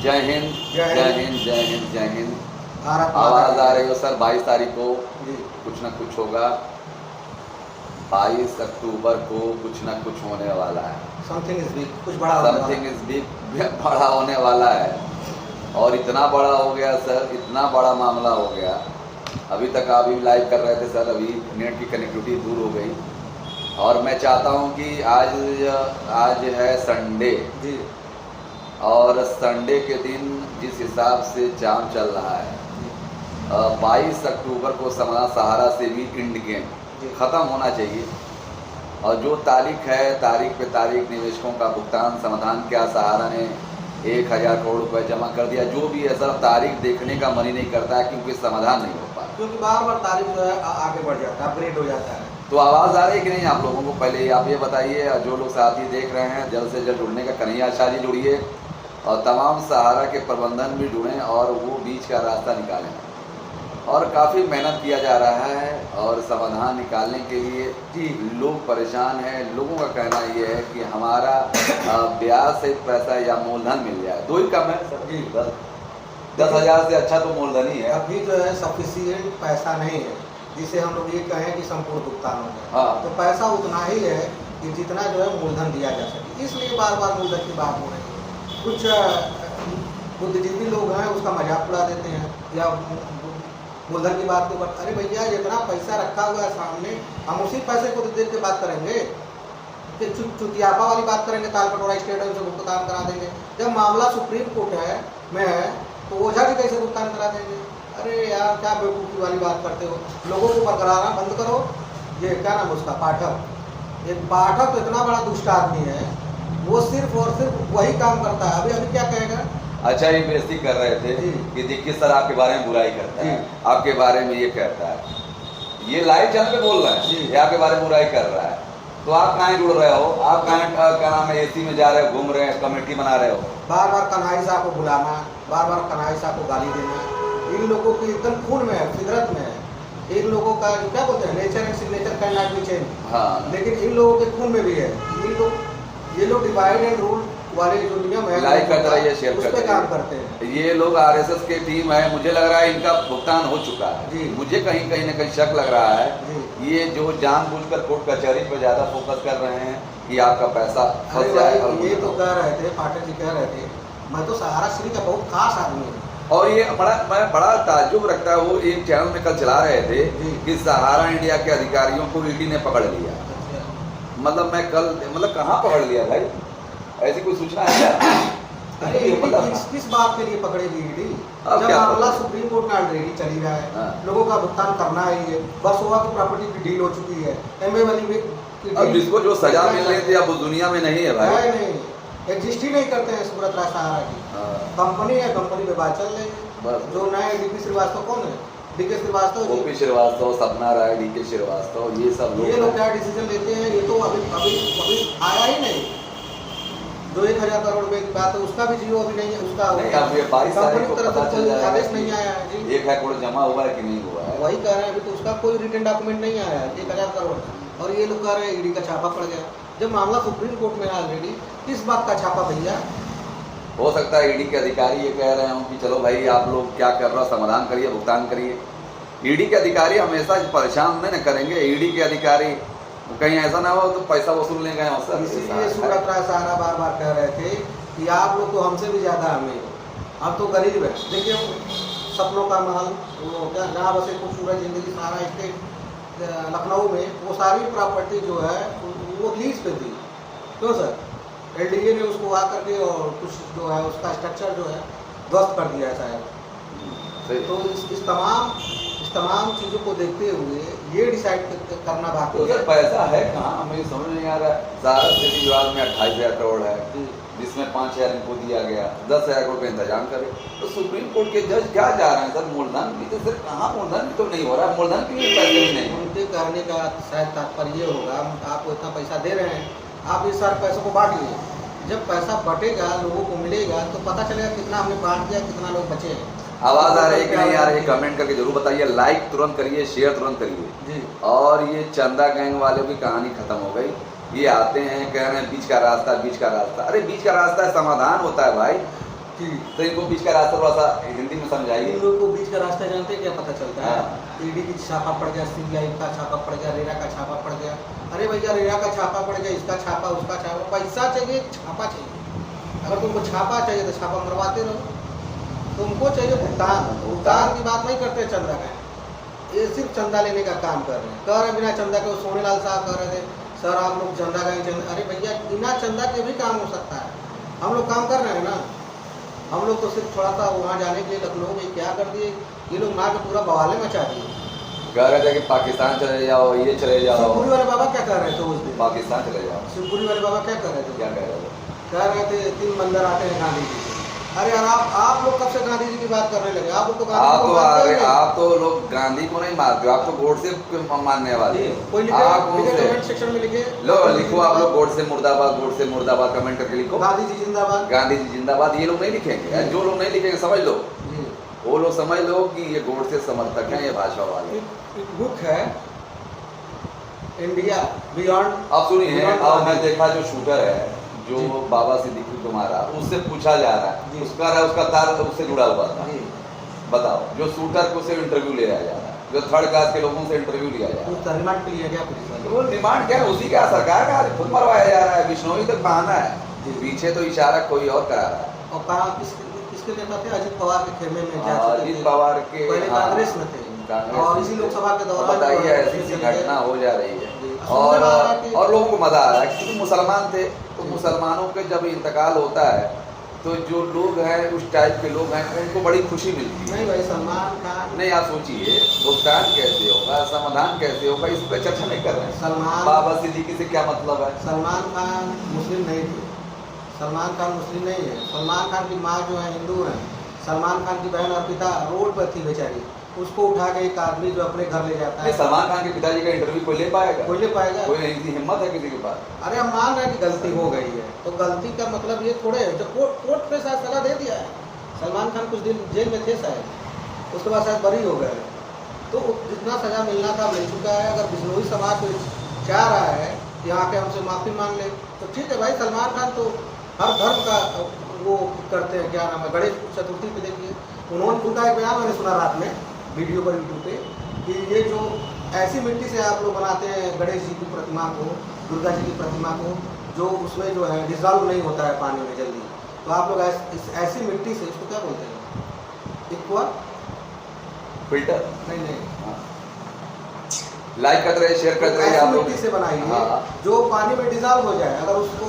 जय हिंद, जय जय हिंद। हिंद, जय हिंद, जय हिंद। भारत माता आवाज़ आ की रही हो सर? 22 तारीख को जी। कुछ न कुछ होगा। 22 अक्टूबर को कुछ न कुछ होने वाला है। समथिंग इज बिग, कुछ बड़ा होने वाला समथिंग है। इज बिग, बड़ा होने वाला है। और इतना बड़ा हो गया सर, इतना बड़ा मामला हो गया। अभी तक आप भी लाइव कर रहे थे सर, अभी नेट की कनेक्टिविटी दूर हो गई। और मैं चाहता हूं कि आज है संडे, जी। और संडे के दिन जिस हिसाब से जाम चल रहा है, 22 अक्टूबर को समाना सहारा से भी इंड गेम जी। ख़त्म होना चाहिए। और जो तारीख है, तारीख पे तारीख निवेशकों का भुगतान समाधान क्या सहारा ने 1000 करोड़ रुपए जमा कर दिया। जो भी है सर, तारीख देखने का मन ही नहीं करता है, क्योंकि समाधान नहीं हो पाता। क्योंकि बार बार तारीख जो है आगे बढ़ जाता है, अपग्रेड हो जाता है। तो आवाज़ आ रही है कि नहीं आप लोगों को? पहले आप ये बताइए। जो लोग साथी देख रहे हैं, जल्द से जल्द जुड़ने का, कन्हैया शाह जी जुड़िए, और तमाम सहारा के प्रबंधन भी जुड़ें और वो बीच का रास्ता निकालें। और काफ़ी मेहनत किया जा रहा है और समाधान निकालने के लिए जी लोग परेशान हैं। लोगों का कहना ये है कि हमारा ब्याज सहित पैसा या मूलधन मिल जाए, दो ही कम है सर जी। 10,000 से अच्छा तो मूलधन ही है। अभी जो है सफिशिएंट पैसा नहीं है जिसे हम लोग ये कहें कि संपूर्ण भुगतान हो जाए। हाँ। तो पैसा उतना ही है कि जितना जो है मूलधन दिया जा सके, इसलिए बार बार मूलधन की बात हो रही है। कुछ बुद्धिजीवी लोग हैं उसका मजाक उड़ा देते हैं, या मूलधन की बात के ऊपर, अरे भैया जितना पैसा रखा हुआ है सामने, हम उसी पैसे को देख के बात करेंगे कि चुतियापा वाली बात करेंगे, ताल कटोरा स्टेडियम से भुगतान करा देंगे। जब मामला सुप्रीम कोर्ट है में है तो ओझा जी कैसे भुगतान करा देंगे? अरे यार क्या बेवकूफ़ी वाली बात करते हो, लोगों को बरकरारना बंद करो। ये क्या नाम उसका, पाठक। एक पाठक तो इतना बड़ा दुष्ट आदमी है, वो सिर्फ और सिर्फ वही काम करता है। अभी क्या कहेगा? अच्छा, ये बेइज्जती कर रहे थे कि देखिए सर आपके बारे में बुराई करता है, आपके बारे में ये कहता है। ये लाइव चैनल पे बोल रहा है, ये आपके बारे में बुराई कर रहा है। तो आप कहाँ जुड़ रहे हो? आप कहाँ क्या नाम है, एसी में जा रहे हो, घूम रहे हैं, कमेटी बना रहे हो। बार बार कन्हैया साहब को बुलाना, बार बार कन्हैया साहब को गाली देना, इन लोगों की एकदम खून में है, फितरत में है। इन लोगों का जो क्या बोलते हैं, nature and signature can not be change. हाँ, लेकिन इन लोगों के खून में भी है। ये लोग डिवाइड एंड रूल वाले जो नियम है, लाइक करते रहिए, शेयर करते रहिए। काम करते हैं। ये लोग आरएसएस की टीम है, मुझे लग रहा है इनका भुगतान हो चुका है जी। मुझे कहीं कहीं ना कहीं शक लग रहा है। जी। ये जो जानबूझकर कोर्ट कचहरी पर ज्यादा फोकस कर रहे हैं कि आपका पैसा अरे फंस जाए। और भाई, ये तो कह रहे थे, पाठक जी कह रहे थे, मैं तो सहारा श्री का बहुत खास आदमी हूँ। और ये मैं बड़ा ताज्जुब रखता है, वो एक चैनल में कल चला रहे थे कि सहारा इंडिया के अधिकारियों को ईडी ने पकड़ लिया। मतलब मैं कल कहाँ पकड़ लिया भाई? ऐसी कोई सूचना है क्या? अरे किस बात के लिए पकड़ेगी ईडी? जब मामला सुप्रीम कोर्ट में ऑलरेडी चली रहा है। हाँ। लोगों का भुगतान करना ही है। बसोवा की प्रॉपर्टी की डील हो चुकी है, एमए वाली में। अब जिसको जो सजा मिलनी थी अब उस दुनिया में नहीं है भाई। नहीं, एग्जिस्ट ही नहीं करते हैं सुब्रत राय सहारा की। कंपनी है, कंपनी में बात चल रही है। जो नए डीपी श्रीवास्तव कौन है? डीके श्रीवास्तव, ओपी श्रीवास्तव, सपना राय, डीके श्रीवास्तव, ये सब लोग क्या डिसीजन लेते हैं? ये तो अभी आया ही नहीं। जो 1000 करोड़ रुपए की बात है, उसका भी जियो अभी नहीं है। उसका नहीं, अब ये 22 तारीख को पता चल जाएगा। आदेश नहीं आया है जी। 1 करोड़ जमा हुआ है कि नहीं हुआ है? वही कह रहे हैं, अभी तो उसका कोई रिटर्न डॉक्यूमेंट नहीं आया है 1000 करोड़। और ये लोग कह रहे हैं ईडी का छापा पड़ गया, जब मामला सुप्रीम कोर्ट में है ऑलरेडी। किस बात का छापा भैया? हो सकता है ईडी के अधिकारी ये कह रहे हों कि चलो भाई आप लोग क्या कर रहे हो, समाधान करिए, भुगतान करिए। ईडी के अधिकारी हमेशा परेशान नहीं न करेंगे। ईडी के अधिकारी कहीं ऐसा ना हो तो पैसा वसूलने गए हो सर। इसीलिए सुब्रत राय सहारा बार बार कह रहे थे कि आप लोग तो हमसे भी ज़्यादा अमीर हो, हम तो गरीब है। देखिए सपनों का महल, वो क्या जहाँ बसे खूबसूरत जिंदगी, सहारा स्टेट लखनऊ में, वो सारी प्रॉपर्टी जो है वो लीज पे थी। क्यों सर? एलडीए ने उसको आ करके और कुछ जो है उसका स्ट्रक्चर जो है ध्वस्त कर दिया है शायद। तो इस तमाम चीज़ों को देखते हुए ये डिसाइड करना बाकी है। पैसा है कहाँ, हमें समझ नहीं आ रहा है। सहारा सिटी विभाग में 28,000 करोड़ है, जिसमें 5,000 इनको दिया गया, 10,000 करोड़ का इंतजाम करे। तो सुप्रीम कोर्ट के जज क्या जा रहे हैं सर? मूलधन भी तो सर कहाँ, मूलधन भी तो नहीं हो रहा है। मूलधन के लिए पैसे भी नहीं। उनके करने का शायद तात्पर्य ये होगा, आपको इतना पैसा दे रहे हैं, आप इस सारे पैसों को बांट लीजिए। जब पैसा बटेगा, लोगों को मिलेगा, तो पता चलेगा कितना हमने बांट दिया, कितना लोग बचे हैं। आवाज़ आ रही है कि नहीं आ रही है? कमेंट करके जरूर बताइए। लाइक तुरंत करिए, शेयर तुरंत करिए जी। और ये चंदा गैंग वालों की कहानी खत्म हो गई। ये आते हैं, कह रहे हैं बीच का रास्ता, बीच का रास्ता। अरे बीच का रास्ता है, समाधान होता है भाई। जी। तो इनको बीच का रास्ता थोड़ा सा हिंदी में समझाइए। इन लोगों को बीच का रास्ता जानते हैं क्या पता चलता है? हाँ। ईडी की छापा पड़ गया, सीबीआई का छापा पड़ गया, रेरा का छापा पड़ गया। अरे भैया रेरा का छापा पड़ गया, इसका छापा, उसका छापा, पैसा चाहिए, छापा चाहिए। अगर तुमको छापा चाहिए तो छापा मरवाते रहो। तुमको चाहिए भुगतान, भुगतान की बात नहीं करते चंदा का, ये सिर्फ चंदा लेने का काम कर रहे हैं। कह रहे हैं बिना चंदा के, सोनेलाल साहब कह रहे थे सर आप लोग चंदा का ही चंदा। अरे भैया बिना चंदा के भी काम हो सकता है, हम लोग काम कर रहे हैं ना। हम लोग तो सिर्फ थोड़ा सा वहाँ जाने के लिए लखनऊ में क्या कर दिए, ये लोग मार के पूरा बवाले मचा दिए। कह रहे थे कि पाकिस्तान चले जाओ, ये चले जाओ। शिवपुरी वाले बाबा क्या कर रहे थे उस दिन? पाकिस्तान चले जाओ। शिवपुरी वाले बाबा क्या कर रहे थे? क्या कह रहे थे? कह रहे थे 3 मंदिर आते हैं गांधी जी के। अरे यार आप लोग कब से गांधी जी की बात करने लगे? आप लोग तो आप तो लोग गांधी को नहीं मारते हो, आप तो गोडसे को मानने वाले हो। कोई लिखे कमेंट सेक्शन में लिखे, लिखो आप लोग गोडसे मुर्दाबाद कमेंट करके लिखो। गांधी जी जिंदाबाद, गांधी जी जिंदाबाद। ये लोग नहीं लिखेंगे, जो लोग नहीं लिखेंगे समझ लो, वो लोग समझ लो कि ये गोडसे समर्थक हैं, ये भाजपा वाले। एक बुक है इंडिया बियॉन्ड। अब सुनिए, अब मैं देखा जो शूटर है, जो बाबा सिद्दीकी को मारा, उससे पूछा जा रहा है, उसका तार उससे जुड़ा हुआ था। बताओ, जो शूटर को से इंटरव्यू लिया जा रहा है, जो थर्ड क्लास के लोगों से इंटरव्यू लिया जा रहा है, रिमांड पे लिया गया पुलिस। वो डिमांड क्या है? उसी का सरकार का खुद मरवाया जा रहा है। बिश्नोई तक बहाना है, पीछे तो इशारा कोई और करा रहा है। और कहा किसके नेता थे? अजित पवार के खेमे में जा चुके थे। अजित पवार के पहले कांग्रेस में थे, और इसी लोकसभा के दौरान बताइए ऐसी घटना हो जा रही है। और लोगों को मजा आ रहा है क्योंकि मुसलमान थे, तो मुसलमानों के जब इंतकाल होता है तो जो लोग हैं उस टाइप के लोग हैं, उनको बड़ी खुशी मिलती है। नहीं भाई, सलमान खान नहीं, आप सोचिए भुगतान कैसे होगा, समाधान कैसे होगा, इस पर चर्चा नहीं कर रहे हैं। सलमान बाबा सिद्दीकी से क्या मतलब है? सलमान खान मुस्लिम नहीं थे, सलमान खान मुस्लिम नहीं है। सलमान खान की माँ जो है हिंदू है। सलमान खान की बहन अर्पिता रोड पर थी बेचारी, उसको उठा के एक आदमी जो अपने घर ले जाता है। सलमान खान के पिताजी का इंटरव्यू कोई ले पाएगा? कोई ले पाएगा? कोई नहीं, इतनी हिम्मत है किसी के पास? अरे हम मान रहे हैं कि गलती हो गई है, तो गलती का मतलब ये थोड़े है जो कोर्ट पे शायद सजा दे दिया है। सलमान खान कुछ दिन जेल में थे शायद, उसके बाद शायद बरी हो गए, तो जितना सजा मिलना था मिल चुका है। अगर बिश्नोई समाज को चाह रहा है कि यहाँ के हमसे माफ़ी मांग ले तो ठीक है भाई। सलमान खान तो हर धर्म का वो करते हैं, क्या नाम है, गणेश चतुर्थी पे देखिए उन्होंने उनका एक बयान मैंने सुना रात में वीडियो पर यूट्यूब पे, कि ये जो ऐसी मिट्टी से आप लोग बनाते हैं गणेश जी की प्रतिमा को, दुर्गा जी की प्रतिमा को, जो उसमें जो है डिजॉल्व नहीं होता है पानी में जल्दी, तो आप लोग ऐसी मिट्टी से, इसको क्या बोलते हैं, एक्वा फिल्टर? नहीं, लाइक कर रहे, शेयर कर रहे हैं आप लोग। मिट्टी से बनाइए जो पानी में डिजॉल्व हो जाए। अगर उसको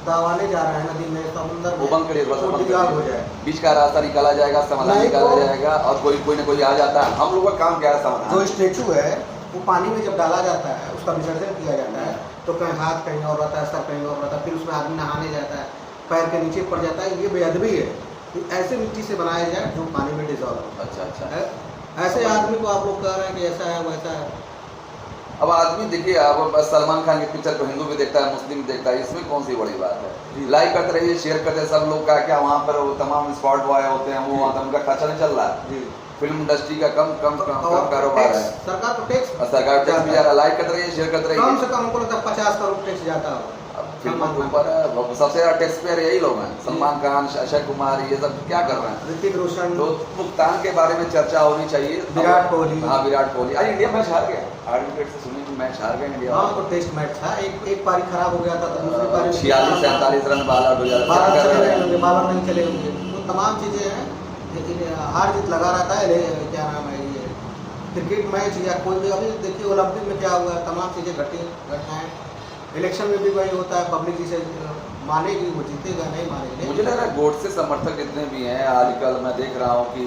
दबाने जा रहा है नदी में, समुद्र में, डिजॉल्व हो जाए, बीच का रास्ता निकाला जाएगा, समाधान निकाला जाएगा, और कोई ना कोई आ जाता है। हम लोग का काम क्या है? समाधान। जो स्टेचू है वो पानी में जब डाला जाता है, उसका विसर्जन किया जाता है, तो कहीं हाथ कहीं और रहता है, सर कहीं और रहता है, फिर उसमें आदमी नहाने जाता है, पैर के नीचे पड़ जाता है। ये बेअदबी है कि ऐसे मिट्टी से बनाया जाए जो पानी में डिजॉल्व हो। अच्छा। ऐसे आदमी को आप लोग कह रहे हैं कि ऐसा है वैसा है। अब आदमी देखिए, अब सलमान खान के पिक्चर को हिंदू भी देखता है, मुस्लिम भी देखता है, इसमें कौन सी बड़ी बात है? लाइक करते रहिए, शेयर करते, सब लोग का क्या वहाँ पर वो तमाम स्पॉट बॉय होते हैं, वो उनका खर्चा नहीं चल रहा है। फिल्म इंडस्ट्री का कम कारोबार है। सरकार को टैक्स भी जा रहा है। लाइक करते रहिए, शेयर करते रहिए। कम से कम हमको लगता है 50 करोड़ टैक्स जाता है फिल्मों के ऊपर। सबसे ज्यादा टैक्स पेयर यही लोग हैं, सलमान खान, अक्षय कुमार, ये सब क्या कर रहे हैं? ऋतिक रोशन। तो भुगतान के बारे में चर्चा होनी चाहिए। विराट कोहली। हाँ, विराट कोहली आज इंडिया मैच हार गया, 8 विकेट से सुनी मैच हार गए इंडिया। हाँ, तो टेस्ट मैच था, एक पारी खराब हो गया था, तो दूसरी पारी 46-47 रन बालर बालर नहीं चले होंगे, तो तमाम चीजें हैं। लेकिन हार जीत लगा रहता है। क्या नाम है, ये क्रिकेट मैच या कोई भी, अभी देखिए ओलंपिक में क्या हुआ, तमाम चीजें घटनाएं। इलेक्शन में भी वही होता है, पब्लिक जिसे मानेगी वो जीतेगा, नहीं मानेगी। मुझे लग रहा है गोडसे समर्थक जितने भी हैं, आजकल मैं देख रहा हूँ कि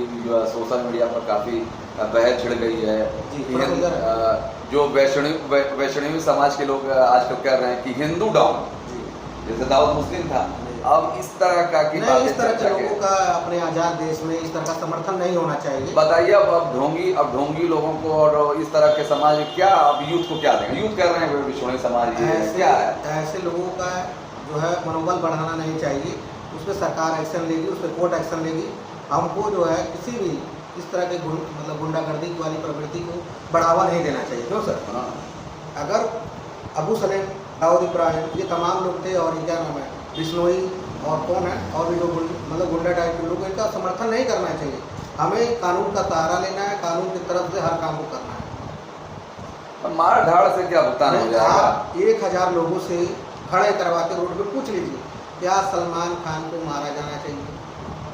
सोशल मीडिया पर काफ़ी बहस छिड़ गई है। जो वैष्णवी समाज के लोग आजकल कह रहे हैं कि हिंदू डाउन, जैसे दाऊद मुस्लिम था, अब इस तरह का कि इस तरह के लोगों का अपने आज़ाद देश में इस तरह का समर्थन नहीं होना चाहिए। बताइए अब ढोंगी लोगों को और इस तरह के समाज क्या, अब यूथ को क्या देंगे? यूथ कर रहे हैं विश्वणी समाज क्या है? ऐसे लोगों का जो है मनोबल बढ़ाना नहीं चाहिए, उस पर सरकार एक्शन लेगी, उस पर कोर्ट एक्शन लेगी। हमको जो है किसी भी इस तरह के मतलब गुंडागर्दी वाली प्रवृत्ति को बढ़ावा नहीं देना चाहिए। क्यों सर? अगर अबू सलेम, दाऊद इब्राहिम, ये तमाम लोग थे, और ये क्या नाम है, बिश्नोई, और कौन है और भी जो मतलब गुंडा टाइप के लोग, इनका समर्थन नहीं करना चाहिए। हमें कानून का सहारा लेना है, कानून की तरफ से हर काम को करना है। और मार धाड़ से क्या भुगतान हो जाएगा? आप 1000 लोगों से खड़े करवा के रोड पे पूछ लीजिए, क्या सलमान खान को मारा जाना चाहिए?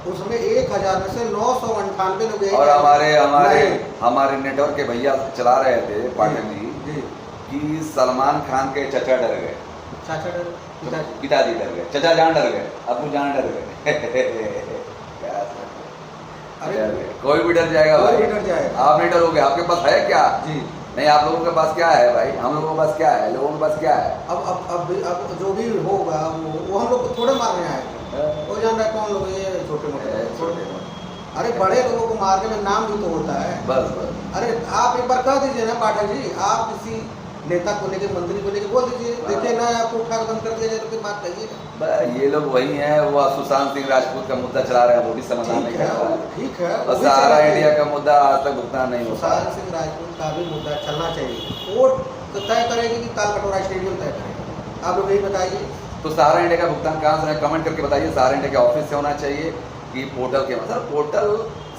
उसमें 1000 में से 998 लोग यही और नहीं। हमारे नेटवर्क के भैया चला रहे थे पाठक जी कि सलमान खान के चचा डर गए, चाचा डर, पिताजी डर गए, चचा जान डर गए, अब्बू जान डर गए। क्या अरे कोई भी डर जाएगा कोई भाई, भी डर जाएगा। आप नहीं डरोगे? आपके पास है क्या? जी नहीं, आप लोगों के पास क्या है भाई? हम लोगों के पास क्या है? लोगों के पास क्या है? अब जो भी होगा वो हम लोग को थोड़े मारने आएंगे। वो जान रहा है कौन लोग, ये छोटे मोटे छोटे अरे बड़े लोगों को मारने में नाम भी तो होता है। बस बस। अरे आप एक बार कह दीजिए ना पाठक जी, आप किसी नेता को लेके, मंत्री को लेके बोल दीजिए, देखिए ना आपको उठा बंद कर दिया जाए तो फिर बात कहिए। ये लोग वही हैं, वो सुशांत सिंह राजपूत का मुद्दा चला रहे हैं, वो भी समाधान नहीं कर रहा है। ठीक है, और सहारा इंडिया का मुद्दा आज तक भुगतान नहीं होता। सुशांत सिंह राजपूत का भी मुद्दा चलना चाहिए। कोर्ट तय करेगी कि ताल कटोरा स्टेडियम तय करेगा? आप लोग यही बताइए। तो सहारा इंडिया का भुगतान कहाँ से? कमेंट करके बताइए। सहारा इंडिया के ऑफिस से होना चाहिए कि पोर्टल के? मतलब पोर्टल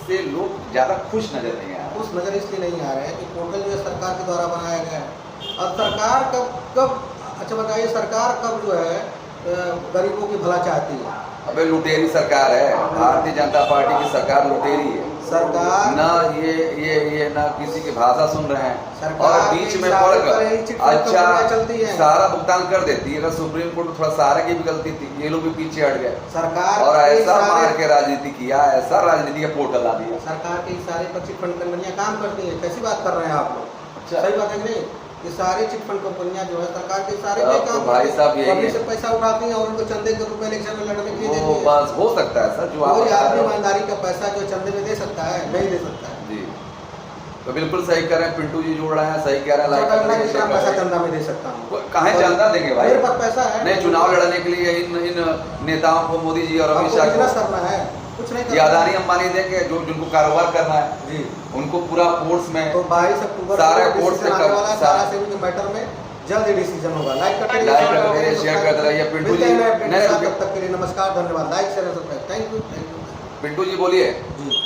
से लोग ज़्यादा खुश नजर नहीं आ रहे। उस नज़र इसलिए नहीं आ रहे हैं कि पोर्टल जो है सरकार के द्वारा बनाया गया है, और सरकार कब अच्छा बताइए, सरकार कब जो है गरीबों की भला चाहती है? अबे लुटेरी सरकार है, भारतीय जनता पार्टी की सरकार लुटेरी है। सरकार ना ये ना किसी की भाषा सुन रहे हैं, सरकार और बीच में पड़कर अच्छा सारा भुगतान कर देती है। अगर सुप्रीम कोर्ट में थोड़ा सहारा की भी गलती थी, ये लोग भी पीछे हट गए सरकार और ऐसा मार के राजनीति किया, ऐसा राजनीति का पोर्टल ला दिया। सरकार के इशारे पर चिट फंड कंपनियां काम करती हैं। कैसी बात कर रहे हैं आप लोग? अच्छा। सही बात है कि नहीं? ये सारे चिट फंड कंपनियां जो है सरकार के इशारे अब पे तो काम भाई साहब यही पब्लिक है। से पैसा उठाती हैं और उनको चंदे के रूप में इलेक्शन में लड़ने के लिए देती वो है। बस हो सकता है सर, जो आप कोई बता आदमी रहे हो। ईमानदारी का पैसा जो चंदे में दे सकता है? नहीं दे सकता है। जी, तो बिल्कुल सही कह रहे हैं, पिंटू जी जोड़ रहे हैं, सही कह रहे हैं। मैं लाइक कितना पैसा चंदा में दे सकता हूँ? कहाँ चंदा देंगे भाई? मेरे पास पैसा है। नहीं, चुनाव लड़ने के लिए इन नेताओं को मोदी जी और अमित आपको शाह बिजनेस को करना है, कुछ नहीं ये करना है। अदानी अंबानी देंगे, जो जिनको कारोबार करना है जी, उनको पूरा फोर्स में। तो 22 अक्टूबर सारे को कोर्ट से डिसीजन आने वाला है। सारा- सारा सेविंग के मैटर में जल्द ही डिसीजन होगा। लाइक करते लाइक करते रहिए, शेयर करते रहिए। पिंटू मिलते जी हैं नए अपडेट के नहीं, साथ, तब तक के लिए नमस्कार, धन्यवाद। Like share subscribe. Thank you. Pintu ji बोलिए। जी।